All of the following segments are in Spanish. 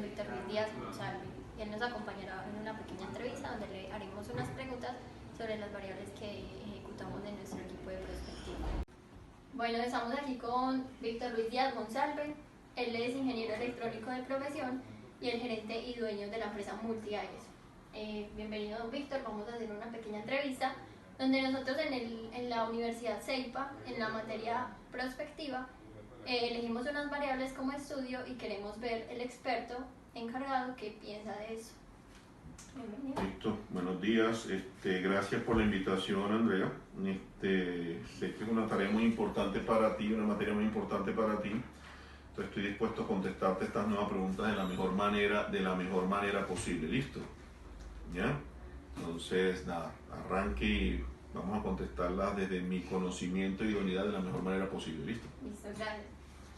don Víctor Luis Díaz Monsalve y él nos acompañará en una pequeña entrevista donde le haremos unas preguntas sobre las variables que ejecutamos de nuestro equipo de prospectiva. Bueno, estamos aquí con Víctor Luis Díaz Monsalve. Él es ingeniero electrónico de profesión y el gerente y dueño de la empresa Multiaires. Bienvenido, don Víctor. Vamos a hacer una pequeña entrevista donde nosotros en la Universidad CEIPA, en la materia prospectiva, elegimos unas variables como estudio y queremos ver el experto encargado qué piensa de eso. Bienvenido. Listo, buenos días. Gracias por la invitación, Andrea. Sé que es una tarea muy importante para ti, una materia muy importante para ti. Entonces estoy dispuesto a contestarte estas nuevas preguntas de la mejor manera posible. ¿Listo? ¿Ya? Entonces, nada, arranque y vamos a contestarlas desde mi conocimiento y idoneidad de la mejor manera posible. ¿Listo? Listo, gracias.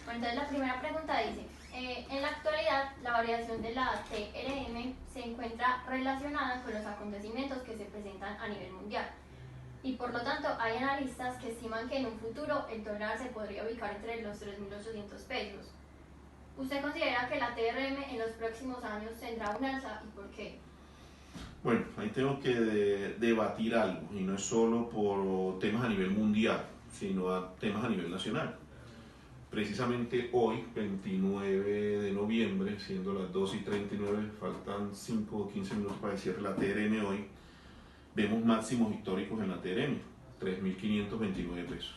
Bueno, entonces la primera pregunta dice, en la actualidad la variación de la TRM se encuentra relacionada con los acontecimientos que se presentan a nivel mundial y por lo tanto hay analistas que estiman que en un futuro el dólar se podría ubicar entre los 3.800 pesos. ¿Usted considera que la TRM en los próximos años tendrá un alza y por qué? Bueno, ahí tengo que debatir algo y no es solo por temas a nivel mundial, sino a temas a nivel nacional. Precisamente hoy, 29 de noviembre, siendo las 2:39, faltan 5 o 15 minutos para el cierre de la TRM hoy, vemos máximos históricos en la TRM, 3.529 pesos.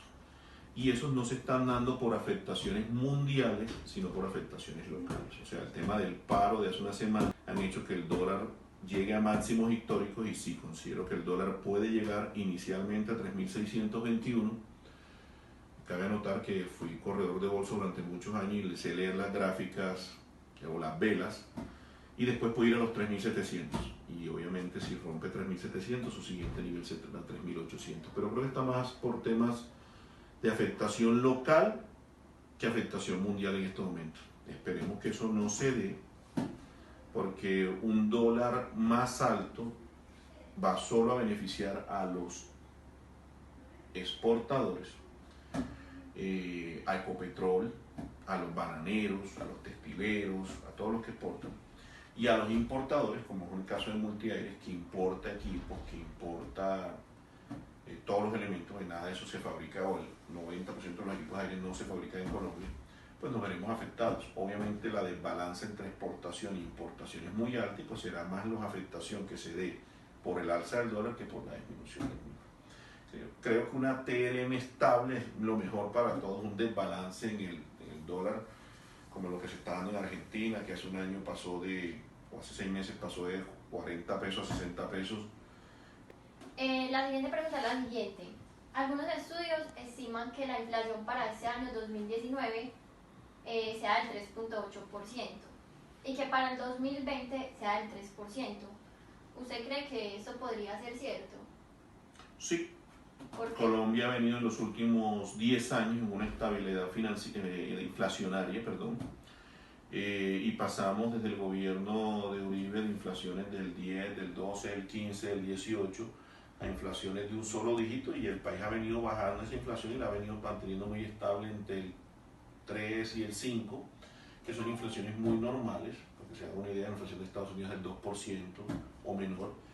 Y esos no se están dando por afectaciones mundiales, sino por afectaciones locales. O sea, el tema del paro de hace una semana han hecho que el dólar llegue a máximos históricos y sí, considero que el dólar puede llegar inicialmente a 3.621. Cabe anotar que fui corredor de bolsa durante muchos años y sé leer las gráficas o las velas y después puedo ir a los 3.700 y obviamente si rompe 3.700 su siguiente nivel será 3.800, pero creo que está más por temas de afectación local que afectación mundial en estos momentos. Esperemos que eso no se dé porque un dólar más alto va solo a beneficiar a los exportadores, a Ecopetrol, a los bananeros, a los textileros, a todos los que exportan, y a los importadores, como es el caso de Multiaires, que importa equipos, que importa todos los elementos, y nada de eso se fabrica, o el 90% de los equipos aéreos no se fabrican en Colombia, pues nos veremos afectados. Obviamente la desbalance entre exportación e importación es muy alta y pues será más la afectación que se dé por el alza del dólar que por la disminución del mismo. Creo que una TRM estable es lo mejor para todos, un desbalance en el dólar, como lo que se está dando en Argentina, que hace un año pasó o hace 6 meses pasó de 40 pesos a 60 pesos. La siguiente pregunta es la siguiente. Algunos estudios estiman que la inflación para este año 2019 sea del 3.8% y que para el 2020 sea del 3%. ¿Usted cree que esto podría ser cierto? Sí. ¿Por qué? Colombia ha venido en los últimos 10 años en una estabilidad inflacionaria, y pasamos desde el gobierno de Uribe de inflaciones del 10, del 12, del 15, del 18 a inflaciones de un solo dígito y el país ha venido bajando esa inflación y la ha venido manteniendo muy estable entre el 3 y el 5, que son inflaciones muy normales, porque se haga una idea, la inflación de Estados Unidos es del 2% o menor.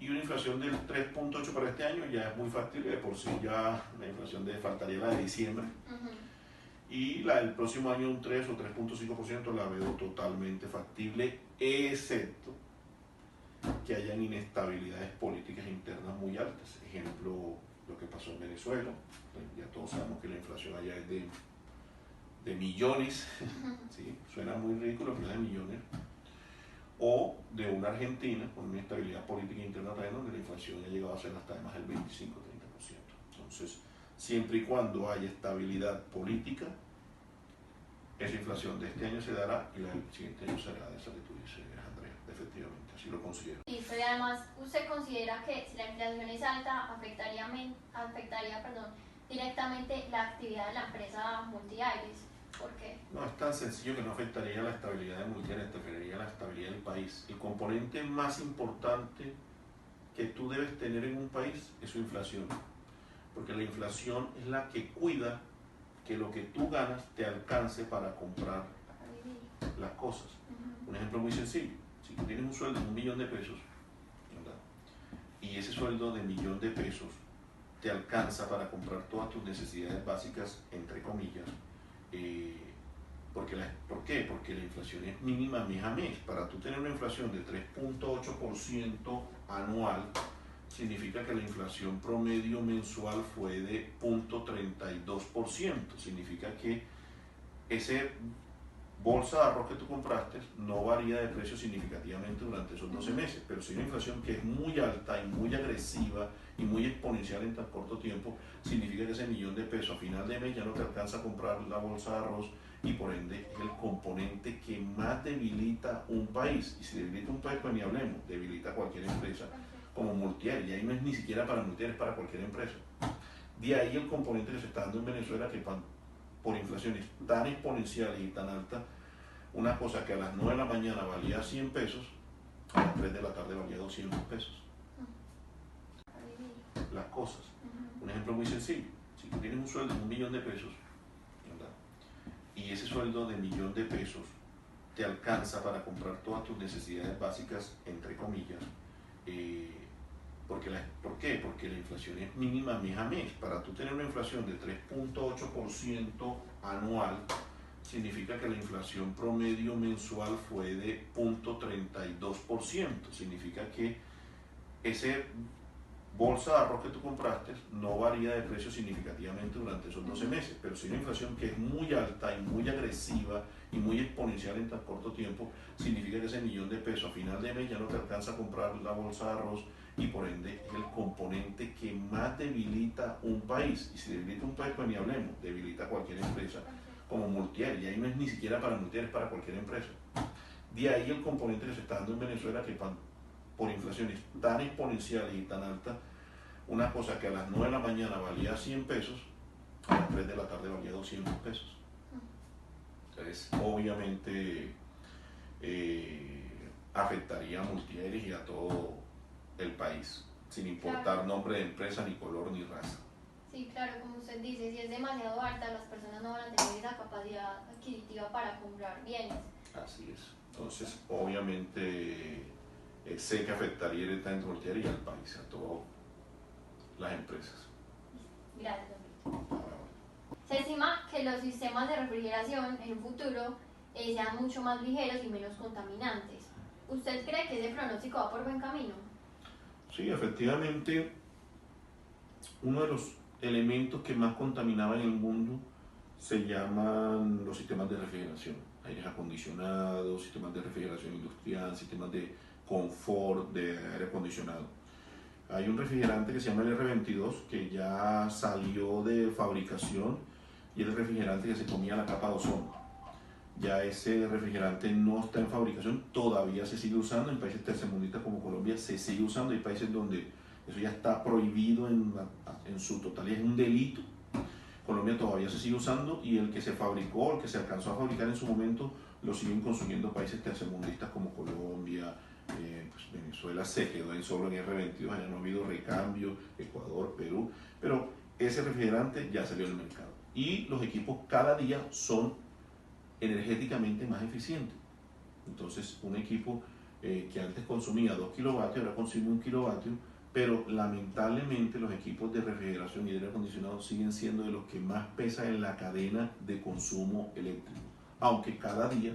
Y una inflación del 3.8 para este año ya es muy factible, de por sí ya la inflación faltaría la de diciembre. Y la del próximo año un 3 o 3.5% la veo totalmente factible, excepto que hayan inestabilidades políticas internas muy altas. Ejemplo, lo que pasó en Venezuela, pues ya todos sabemos que la inflación allá es de millones, ¿sí? Suena muy ridículo, pero es de millones. O de una Argentina con una estabilidad política interna también donde la inflación ha llegado a ser hasta de más del 25-30%. Entonces, siempre y cuando haya estabilidad política, esa inflación de este año se dará y la del siguiente año será de esa que tú dices, Andrea, efectivamente, así lo considero. Y además, ¿usted considera que si la inflación es alta afectaría directamente la actividad de la empresa Multiaires? ¿Por qué? No, es tan sencillo que no afectaría la estabilidad de Multiaires, afectaría la estabilidad del país. El componente más importante que tú debes tener en un país es su inflación, porque la inflación es la que cuida que lo que tú ganas te alcance para comprar las cosas. Ujú. Un ejemplo muy sencillo, si tú tienes un sueldo de 1.000.000 de pesos, ¿verdad? Y ese sueldo de 1.000.000 de pesos te alcanza para comprar todas tus necesidades básicas, entre comillas, ¿por qué? Porque la inflación es mínima mes a mes. Para tú tener una inflación de 3.8% anual, significa que la inflación promedio mensual fue de 0.32%. Significa que ese bolsa de arroz que tú compraste no varía de precio significativamente durante esos 12 meses, pero si hay una inflación que es muy alta y muy agresiva y muy exponencial en tan corto tiempo, significa que ese 1.000.000 de pesos a final de mes ya no te alcanza a comprar la bolsa de arroz y por ende es el componente que más debilita un país. Y si debilita un país, pues ni hablemos, debilita cualquier empresa como Multier, y ahí no es ni siquiera para Multier, es para cualquier empresa. De ahí el componente que se está dando en Venezuela, que por inflaciones tan exponenciales y tan altas, una cosa que a las 9 de la mañana valía 100 pesos, a las 3 de la tarde valía 200 pesos. Las cosas. Un ejemplo muy sencillo, si tú tienes un sueldo de 1.000.000 de pesos, ¿verdad? Y ese sueldo de 1.000.000 de pesos te alcanza para comprar todas tus necesidades básicas, entre comillas, ¿por qué? Porque la inflación es mínima mes a mes. Para tú tener una inflación de 3.8% anual, significa que la inflación promedio mensual fue de 0.32%. Significa que ese bolsa de arroz que tú compraste no varía de precio significativamente durante esos 12 meses, pero si hay una inflación que es muy alta y muy agresiva y muy exponencial en tan corto tiempo, significa que ese 1.000.000 de pesos a final de mes ya no te alcanza a comprar la bolsa de arroz y por ende es el componente que más debilita un país. Y si debilita un país, pues ni hablemos, debilita cualquier empresa como Multier, y ahí no es ni siquiera para Multier, es para cualquier empresa. De ahí el componente que se está dando en Venezuela, que por inflaciones tan exponenciales y tan altas, una cosa que a las 9 de la mañana valía 100 pesos, a las 3 de la tarde valía 200 pesos. Entonces, obviamente, afectaría a Multieres y a todo el país, sin importar nombre de empresa, ni color, ni raza. Sí, claro, como usted dice, si es demasiado alta, las personas no van a tener esa capacidad adquisitiva para comprar bienes. Así es. Entonces, obviamente, sé que afectaría directamente a Multier y al país, a todas las empresas. Gracias, don Víctor. Se estima que los sistemas de refrigeración en un futuro sean mucho más ligeros y menos contaminantes. ¿Usted cree que ese pronóstico va por buen camino? Sí, efectivamente, uno de los elementos que más contaminaba en el mundo se llaman los sistemas de refrigeración, aires acondicionados, sistemas de refrigeración industrial, sistemas de confort de aire acondicionado. Hay un refrigerante que se llama el R22 que ya salió de fabricación y es el refrigerante que se comía la capa de ozono. Ya ese refrigerante no está en fabricación, todavía se sigue usando en países tercermundistas como Colombia, se sigue usando. Hay países donde eso ya está prohibido en su totalidad, es un delito. Colombia todavía se sigue usando y el que se fabricó, el que se alcanzó a fabricar en su momento, lo siguen consumiendo países tercermundistas como Colombia, pues Venezuela se quedó solo en R22, allá no ha habido recambio, Ecuador, Perú, pero ese refrigerante ya salió al mercado y los equipos cada día son energéticamente más eficientes. Entonces un equipo que antes consumía 2 kilovatios ahora consume 1 kilovatio, pero lamentablemente los equipos de refrigeración y de aire acondicionado siguen siendo de los que más pesan en la cadena de consumo eléctrico, aunque cada día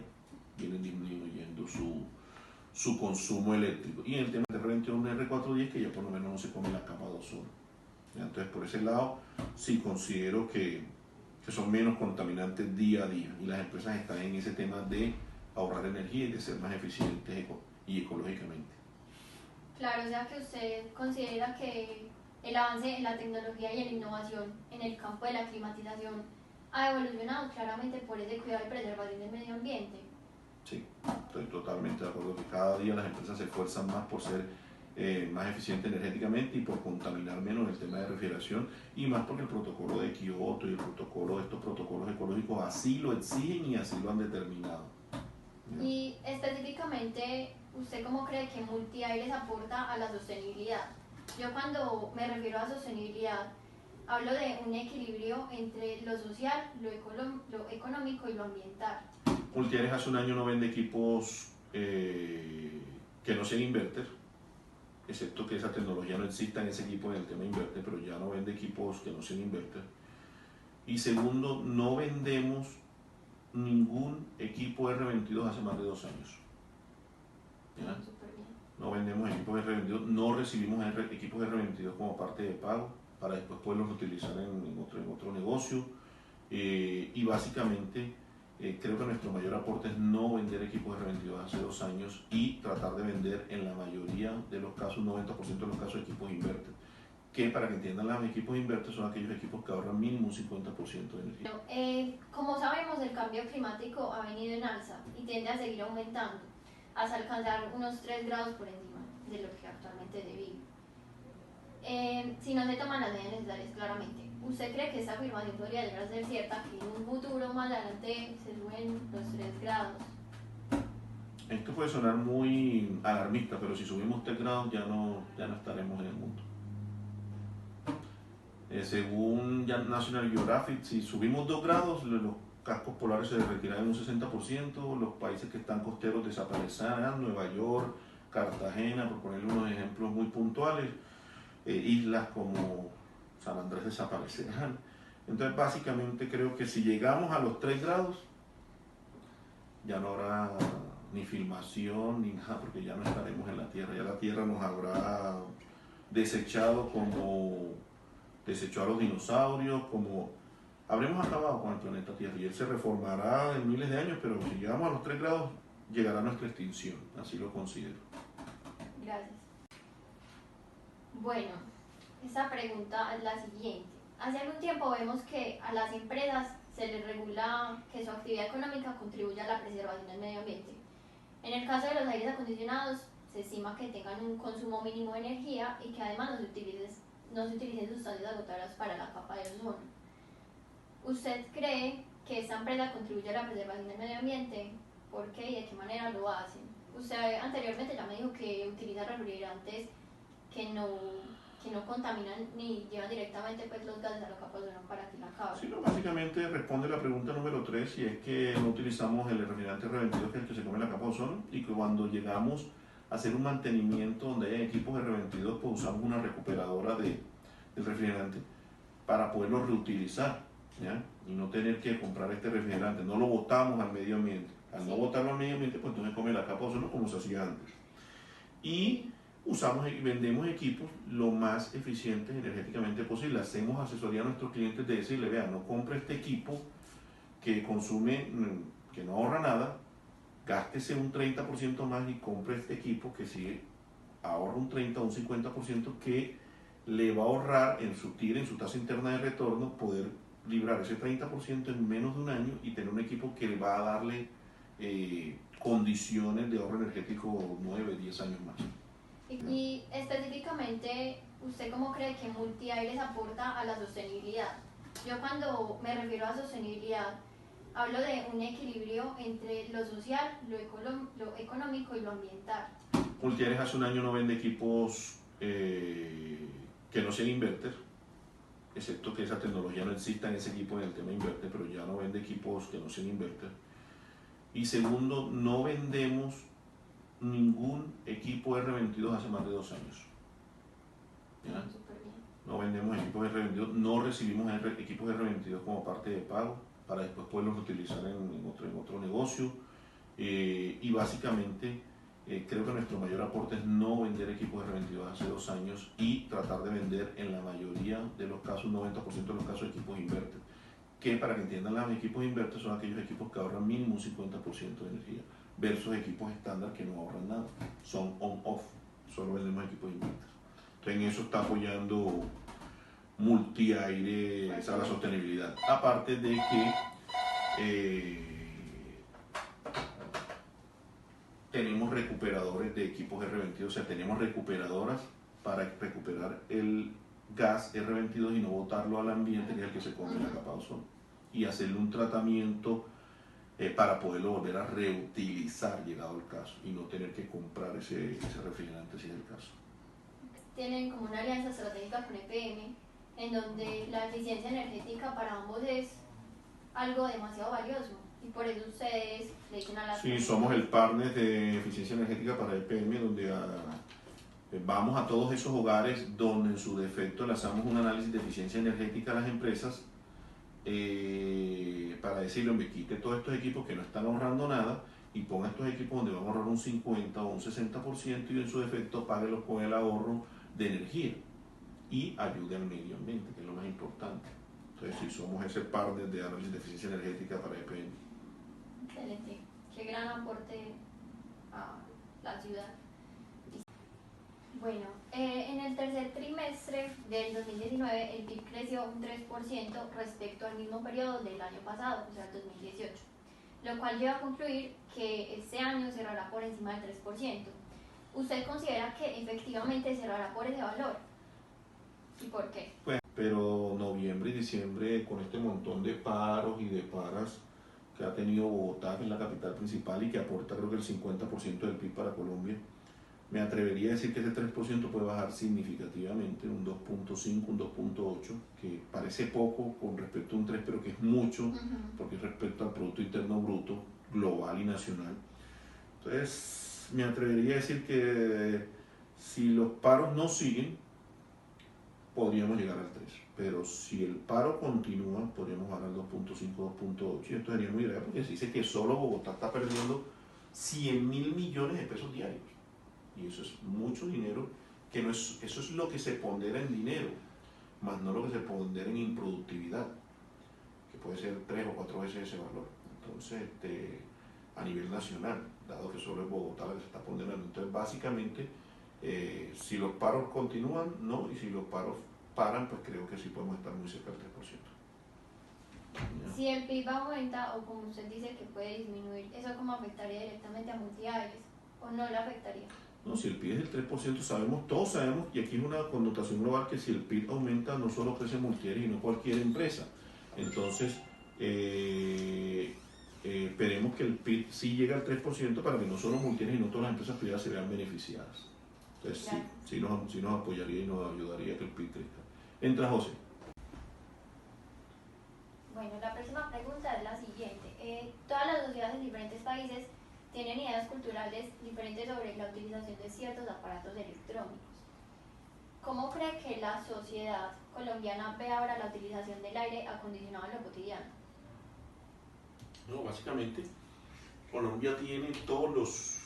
vienen disminuyendo su consumo eléctrico. Y en el tema de R21 y R410, que ya por lo menos no se come la capa de ozono. Entonces por ese lado sí considero que son menos contaminantes día a día y las empresas están en ese tema de ahorrar energía y de ser más eficientes y ecológicamente. Claro, o sea que usted considera que el avance en la tecnología y en la innovación en el campo de la climatización ha evolucionado claramente por ese cuidado y preservación del medio ambiente. Sí, estoy totalmente de acuerdo que cada día las empresas se esfuerzan más por ser más eficientes energéticamente y por contaminar menos el tema de refrigeración y más porque el protocolo de Kioto y estos protocolos ecológicos así lo exigen y así lo han determinado. Y específicamente, ¿usted cómo cree que Multiaires aporta a la sostenibilidad? Yo cuando me refiero a sostenibilidad, hablo de un equilibrio entre lo social, lo económico y lo ambiental. Multiares hace un año no vende equipos que no sean inverter, excepto que esa tecnología no exista en ese equipo en el tema inverter, pero ya no vende equipos que no sean inverter. Y segundo, no vendemos ningún equipo R22 hace más de 2 años. ¿Ya? No vendemos equipos R22, no recibimos equipos R22 como parte de pago para después poderlos utilizar en otro negocio. Y básicamente creo que nuestro mayor aporte es no vender equipos R22 hace 2 años y tratar de vender en la mayoría de los casos, 90% de los casos, equipos inverter. Que para que entiendan, los equipos inverter son aquellos equipos que ahorran mínimo un 50% de energía. Como sabemos, el cambio climático ha venido en alza y tiende a seguir aumentando hasta alcanzar unos 3 grados por encima de lo que actualmente se vive. Si no se toman las medidas necesarias, claramente. ¿Usted cree que esta afirmación podría llegar a ser cierta, que en un futuro más adelante se suben los 3 grados? Esto puede sonar muy alarmista, pero si subimos 3 grados ya no estaremos en el mundo. Según National Geographic, si subimos 2 grados, los cascos polares se derretirán en un 60%, los países que están costeros desaparecerán, Nueva York, Cartagena, por ponerle unos ejemplos muy puntuales, islas como San Andrés desaparecerán. Entonces básicamente creo que si llegamos a los 3 grados, ya no habrá ni filmación ni nada, porque ya no estaremos en la Tierra, ya la Tierra nos habrá desechado como desechó a los dinosaurios, como habremos acabado con el planeta Tierra y él se reformará en miles de años, pero si llegamos a los 3 grados llegará nuestra extinción, así lo considero. Gracias. Bueno, esta pregunta es la siguiente. Hace algún tiempo vemos que a las empresas se les regula que su actividad económica contribuya a la preservación del medio ambiente. En el caso de los aires acondicionados, se estima que tengan un consumo mínimo de energía y que además no se utilicen sustancias agotadoras para la capa de ozono. ¿Usted cree que esta empresa contribuye a la preservación del medio ambiente? ¿Por qué y de qué manera lo hacen? Usted anteriormente ya me dijo que utiliza refrigerantes que no contaminan ni llevan directamente pues, los gases a la capa de ozono para que la acabe. Sí, no, básicamente responde la pregunta número 3, y es que no utilizamos el refrigerante R22, que es el que se come la capa de ozono, y que cuando llegamos a hacer un mantenimiento donde hay equipos R22, pues usamos una recuperadora del refrigerante para poderlo reutilizar, ¿ya? Y no tener que comprar este refrigerante, no lo botamos al medio ambiente. Al no botarlo al medio ambiente, pues entonces come la capa de ozono como se hacía antes. Y usamos y vendemos equipos lo más eficientes energéticamente posible. Hacemos asesoría a nuestros clientes de decirle, vean, no compre este equipo que consume, que no ahorra nada, gástese un 30% más y compre este equipo que sí ahorra un 30 o un 50%, que le va a ahorrar en su TIR, en su tasa interna de retorno, poder librar ese 30% en menos de un año y tener un equipo que le va a darle condiciones de ahorro energético 9, 10 años más. Y específicamente, ¿usted cómo cree que Multiaires aporta a la sostenibilidad? Yo cuando me refiero a sostenibilidad, hablo de un equilibrio entre lo social, lo económico y lo ambiental. Multiaires hace un año no vende equipos que no sean inverter, excepto que esa tecnología no exista en ese equipo en el tema inverter, pero ya no vende equipos que no sean inverter. Y segundo, no vendemos ningún equipo R22 hace más de 2 años. ¿Ya? No vendemos equipos R22, no recibimos equipos R22 como parte de pago para después poderlos utilizar en otro negocio. Y básicamente creo que nuestro mayor aporte es no vender equipos R22 hace 2 años y tratar de vender en la mayoría de los casos, 90% de los casos, equipos inverter. Que para que entiendan, los equipos inverter son aquellos equipos que ahorran mínimo un 50% de energía, versus equipos estándar que no ahorran nada, son on-off, solo vendemos equipos inverter. Entonces en eso está apoyando Multiaires a la sostenibilidad. Aparte de que tenemos recuperadores de equipos R22, o sea, tenemos recuperadoras para recuperar el gas R22 y no botarlo al ambiente, que es el que se come la capa de ozono, y hacerle un tratamiento para poderlo volver a reutilizar llegado el caso y no tener que comprar ese refrigerante si es el caso. Tienen como una alianza estratégica con EPM, en donde la eficiencia energética para ambos es algo demasiado valioso Y por eso ustedes le dicen a las Sí, personas. somos el partner de eficiencia energética para EPM, donde vamos a todos esos hogares donde en su defecto le hacemos un análisis de eficiencia energética a las empresas para decirle, hombre, quite todos estos equipos que no están ahorrando nada y ponga estos equipos donde vamos a ahorrar un 50 o un 60% y en su defecto páguelos con el ahorro de energía y ayude al medio ambiente, que es lo más importante. Entonces, sí, somos ese partner de análisis de eficiencia energética para EPM. Excelente. Qué gran aporte a la ciudad. Bueno, en el tercer trimestre del 2019 el PIB creció un 3% respecto al mismo periodo del año pasado, o sea, el 2018, lo cual lleva a concluir que este año cerrará por encima del 3%. ¿Usted considera que efectivamente cerrará por ese valor? ¿Y por qué? Pues, pero noviembre y diciembre, con este montón de paros y de paras que ha tenido Bogotá, que es la capital principal y que aporta creo que el 50% del PIB para Colombia, me atrevería a decir que ese 3% puede bajar significativamente, un 2.5, un 2.8, que parece poco con respecto a un 3, pero que es mucho, porque es respecto al Producto Interno Bruto global y nacional. Entonces, me atrevería a decir que si los paros no siguen, podríamos llegar al 3, pero si el paro continúa, podríamos bajar al 2.5, 2.8, y esto sería muy grave porque se dice que solo Bogotá está perdiendo 100.000 millones de pesos diarios. Y eso es mucho dinero, que no es, eso es lo que se pondera en dinero, más no lo que se pondera en improductividad, que puede ser 3 o 4 veces ese valor. Entonces, a nivel nacional, dado que solo es Bogotá la que se está ponderando. Entonces, básicamente, si los paros continúan, no, y si los paros paran, pues creo que sí podemos estar muy cerca del 3%. ¿Ya? Si el PIB aumenta, o como usted dice que puede disminuir, ¿eso cómo afectaría directamente a Multiaires? ¿O no le afectaría? No, si el PIB es del 3%, todos sabemos, y aquí es una connotación global, que si el PIB aumenta, no solo crece Multiaires, sino cualquier empresa. Entonces, esperemos que el PIB sí llegue al 3% para que no solo Multiaires, sino todas las empresas privadas se vean beneficiadas. Entonces, sí nos apoyaría y nos ayudaría a que el PIB crezca. Entra José. Bueno, la próxima pregunta es la siguiente. Todas las sociedades en diferentes países tienen ideas culturales diferentes sobre la utilización de ciertos aparatos electrónicos. ¿Cómo cree que la sociedad colombiana ve ahora la utilización del aire acondicionado en lo cotidiano? No, básicamente, Colombia tiene todos los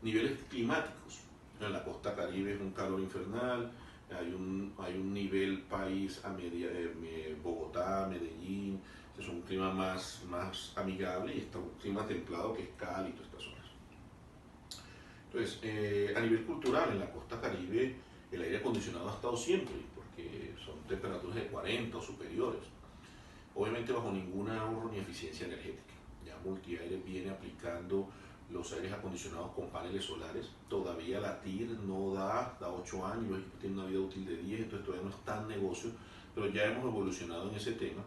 niveles climáticos. En la costa Caribe es un calor infernal, hay un nivel país a Bogotá, Medellín, es un clima más amigable, y está un clima templado que es Cali y todas estas zonas. Entonces, a nivel cultural, en la costa Caribe el aire acondicionado ha estado siempre, porque son temperaturas de 40 o superiores, obviamente bajo ningún ahorro ni eficiencia energética. Ya Multiaire viene aplicando los aires acondicionados con paneles solares. Todavía la TIR no da 8 años, los equipos tienen una vida útil de 10, entonces todavía no es tan negocio, pero ya hemos evolucionado en ese tema.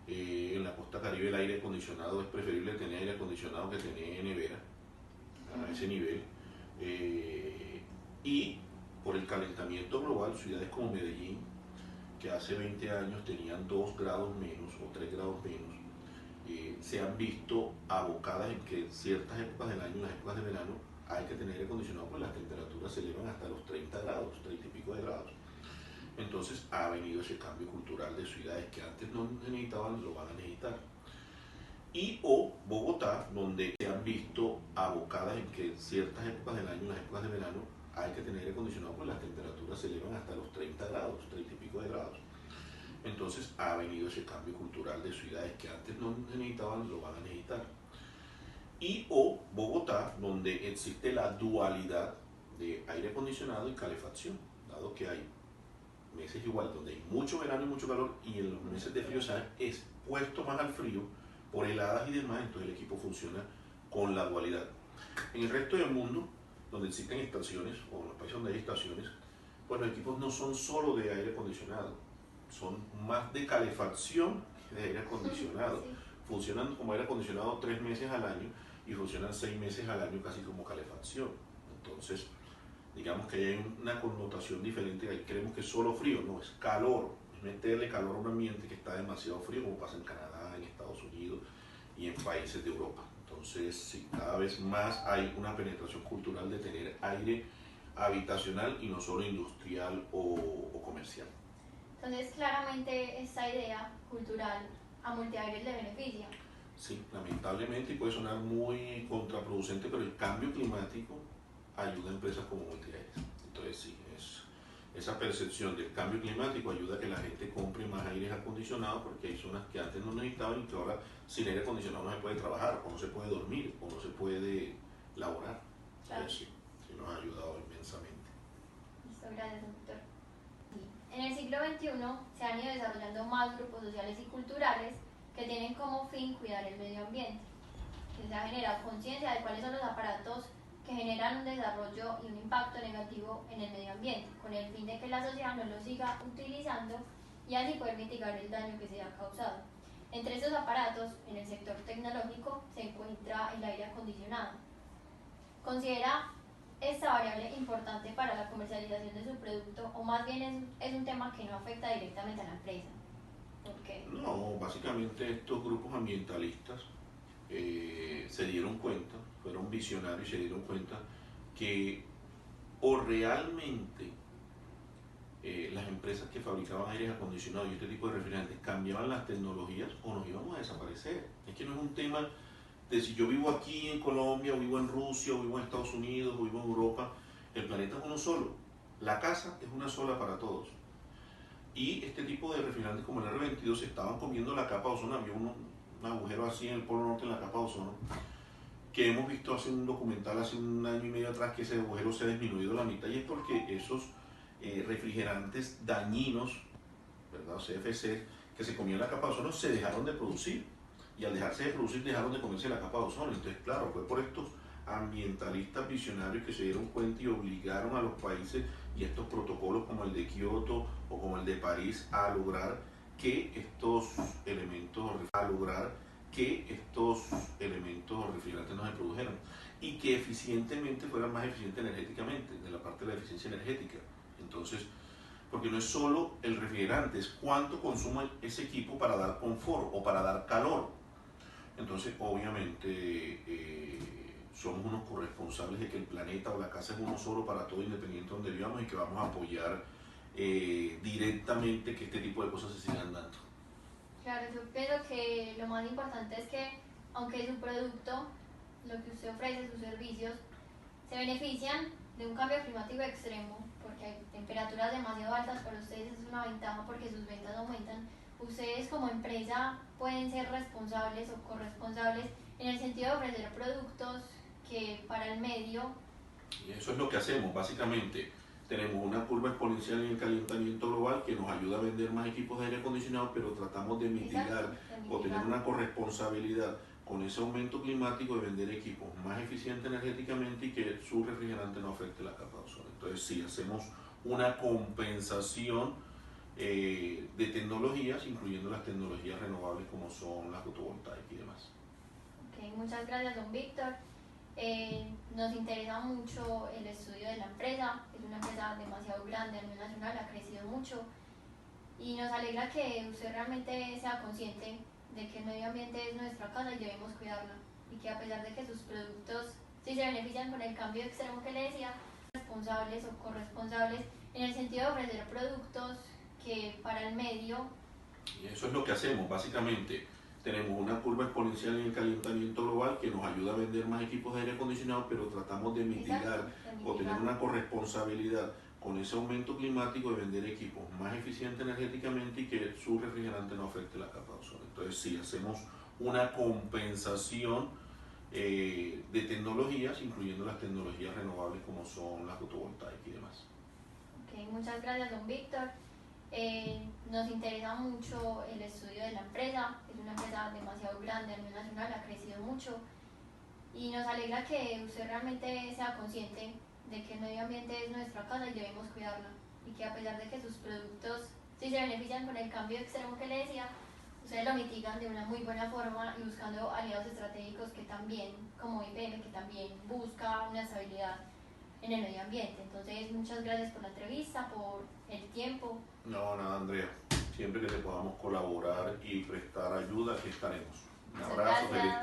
En la costa Caribe el aire acondicionado es preferible tener aire acondicionado que tener nevera a ese nivel. Y por el calentamiento global, ciudades como Medellín, que hace 20 años tenían 2 grados menos o 3 grados menos, se han visto abocadas en que en ciertas épocas del año, en las épocas de verano, hay que tener aire acondicionado porque las temperaturas se elevan hasta los 30 grados, 30 y pico de grados. Entonces ha venido ese cambio cultural de ciudades que antes no necesitaban, lo van a necesitar. Y o Bogotá, donde se han visto abocadas en que en ciertas épocas del año, en las épocas de verano, hay que tener aire acondicionado porque las temperaturas se elevan hasta los 30 grados, 30 y pico de grados. Entonces ha venido ese cambio cultural de ciudades que antes no necesitaban, lo van a necesitar. Y o Bogotá, donde existe la dualidad de aire acondicionado y calefacción, dado que hay meses igual donde hay mucho verano y mucho calor, y en los meses de frío se ha expuesto más al frío por heladas y demás, entonces el equipo funciona con la dualidad. En el resto del mundo, donde existen estaciones, o en los países donde hay estaciones, pues los equipos no son solo de aire acondicionado, son más de calefacción que de aire acondicionado. Sí. Funcionan como aire acondicionado 3 meses al año y funcionan 6 meses al año casi como calefacción. Entonces, digamos que hay una connotación diferente, ahí creemos que es solo frío, no, es calor, es meterle calor a un ambiente que está demasiado frío, como pasa en Canadá, en Estados Unidos, y en países de Europa. Entonces, sí, cada vez más hay una penetración cultural de tener aire habitacional y no solo industrial o comercial. Entonces, claramente esta idea cultural a Multiaires le beneficia. Sí, lamentablemente, y puede sonar muy contraproducente, pero el cambio climático ayuda a empresas como Multiaires. Entonces, sí, esa percepción del cambio climático ayuda a que la gente compre más aires acondicionados, porque hay zonas que antes no necesitaban y que ahora sin aire acondicionado no se puede trabajar, o no se puede dormir, o no se puede laborar. Claro. Entonces, sí, nos ha ayudado inmensamente. Listo, gracias, doctor. En el siglo XXI se han ido desarrollando más grupos sociales y culturales que tienen como fin cuidar el medio ambiente, que se ha generado conciencia de cuáles son los aparatos que generan un desarrollo y un impacto negativo en el medio ambiente, con el fin de que la sociedad no los siga utilizando y así poder mitigar el daño que se ha causado. Entre estos aparatos, en el sector tecnológico, se encuentra el aire acondicionado. ¿Considera esta variable importante para la comercialización de su producto o más bien es un tema que no afecta directamente a la empresa? ¿Por qué? No, básicamente estos grupos ambientalistas se dieron cuenta, fueron visionarios y se dieron cuenta que o realmente las empresas que fabricaban aires acondicionados y este tipo de refrigerantes cambiaban las tecnologías o nos íbamos a desaparecer. Es que no es un tema de si yo vivo aquí en Colombia, o vivo en Rusia, o vivo en Estados Unidos, o vivo en Europa. El planeta es uno solo. La casa es una sola para todos. Y este tipo de refrigerantes como el R22 se estaban comiendo la capa de ozono. Había un agujero así en el polo norte en la capa de ozono, que hemos visto hace un documental hace un año y medio atrás que ese agujero se ha disminuido a la mitad, y es porque esos refrigerantes dañinos, ¿verdad? CFC, que se comían la capa de ozono, se dejaron de producir, y al dejarse de producir dejaron de comerse la capa de ozono. Entonces, claro, fue por estos ambientalistas visionarios que se dieron cuenta y obligaron a los países y estos protocolos como el de Kioto o como el de París a lograr que estos elementos refrigerantes no se produjeran y que eficientemente fueran más eficientes energéticamente, de la parte de la eficiencia energética. Entonces, porque no es solo el refrigerante, es cuánto consume ese equipo para dar confort o para dar calor. Entonces, obviamente, somos unos corresponsables de que el planeta o la casa es uno solo para todo, independiente de donde vivamos, y que vamos a apoyar directamente que este tipo de cosas se sigan dando. Claro, yo pienso que lo más importante es que, aunque su producto, lo que usted ofrece, sus servicios, se benefician de un cambio climático extremo, porque hay temperaturas demasiado altas, para ustedes es una ventaja porque sus ventas aumentan. Ustedes como empresa pueden ser responsables o corresponsables en el sentido de ofrecer productos que para el medio. Y eso es lo que hacemos, básicamente. Tenemos una curva exponencial en el calentamiento global que nos ayuda a vender más equipos de aire acondicionado, pero tratamos de mitigar o tener una corresponsabilidad con ese aumento climático de vender equipos más eficientes energéticamente y que su refrigerante no afecte la capa de ozono. Entonces sí, hacemos una compensación de tecnologías, incluyendo las tecnologías renovables como son la fotovoltaica y demás. Okay, muchas gracias, don Víctor. Nos interesa mucho el estudio de la empresa, es una empresa demasiado grande a nivel nacional, ha crecido mucho y nos alegra que usted realmente sea consciente de que el medio ambiente es nuestra casa y debemos cuidarla, y que a pesar de que sus productos sí se benefician con el cambio extremo que le decía, responsables o corresponsables en el sentido de ofrecer productos que para el medio. Y eso es lo que hacemos, básicamente. Tenemos una curva exponencial en el calentamiento global que nos ayuda a vender más equipos de aire acondicionado, pero tratamos de mitigar o tener una corresponsabilidad con ese aumento climático de vender equipos más eficientes energéticamente y que su refrigerante no afecte la capa de ozono. Entonces sí, hacemos una compensación de tecnologías, incluyendo las tecnologías renovables como son la fotovoltaica y demás. Okay, muchas gracias, don Víctor. Nos interesa mucho el estudio de la empresa, es una empresa demasiado grande a nivel nacional, ha crecido mucho y nos alegra que usted realmente sea consciente de que el medio ambiente es nuestra casa y debemos cuidarla, y que a pesar de que sus productos sí se benefician con el cambio extremo que le decía, ustedes lo mitigan de una muy buena forma y buscando aliados estratégicos que también, como IBM, que también busca una estabilidad en el medio ambiente. Entonces, muchas gracias por la entrevista, por el tiempo. No, nada, Andrea. Siempre que te podamos colaborar y prestar ayuda, aquí estaremos. Un abrazo. Estado.